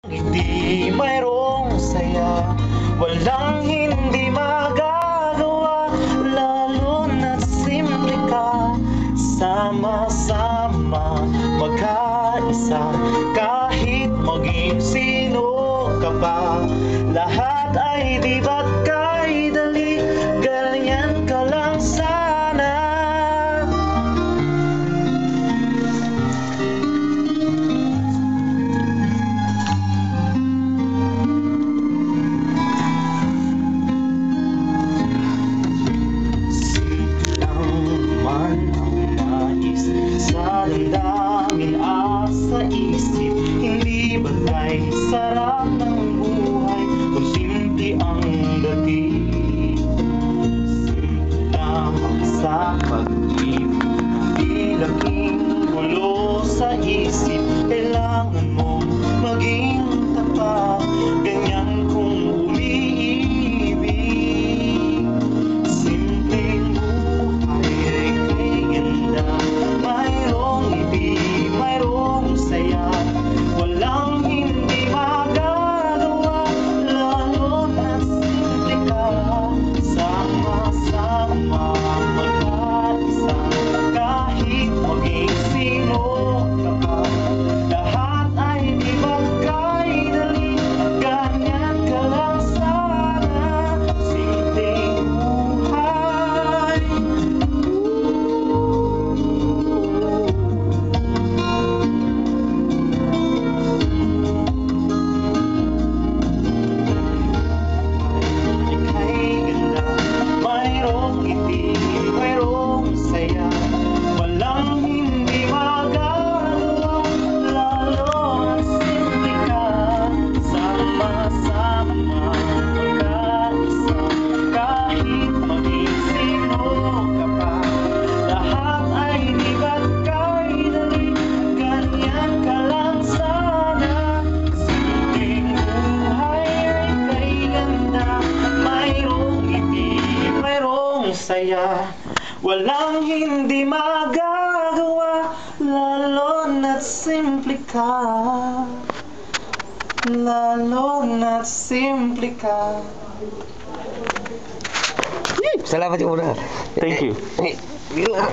Hindi mayroong saya, walang hindi magagawa, lalo na't simple ka. Sama-sama, magkaisa, kahit maging sino ka pa. Lahat ay di ba't kay dali, ganyan ka lang sana. Sa damdamin at sa isip, hindi bagay sarap ng buhay kung simple ang dating. Simple lamang sa pag-ibig, di laking gulo sa isip. Kailangan mo maging tapat, ganyan kung umiibig. Simpleng buhay ay kay ganda, mayroong ibig, mayroong saya, walang hindi magagawa, lalo na't simple ka. Sama-sama, magkaisa, kahit maging sino ka pa. Lahat ay di ba't kay dali, ganyan ka lang sana. Simpleng buhay. Mayroong ibig, mayroong saya, walang hindi magagawa, lalo at simple ka. Sama-sama, magkaisa, kahit maging sino ka pa. Lahat ay di ba't kay dali, ganyan ka lang sana. Simpleng buhay ay kay ganda, mayroong ibig, mayroong saya, walang hindi magagawa, lalo na't simple ka. Lalo na't simple ka. Salamat yung una. Thank you. Yun lang.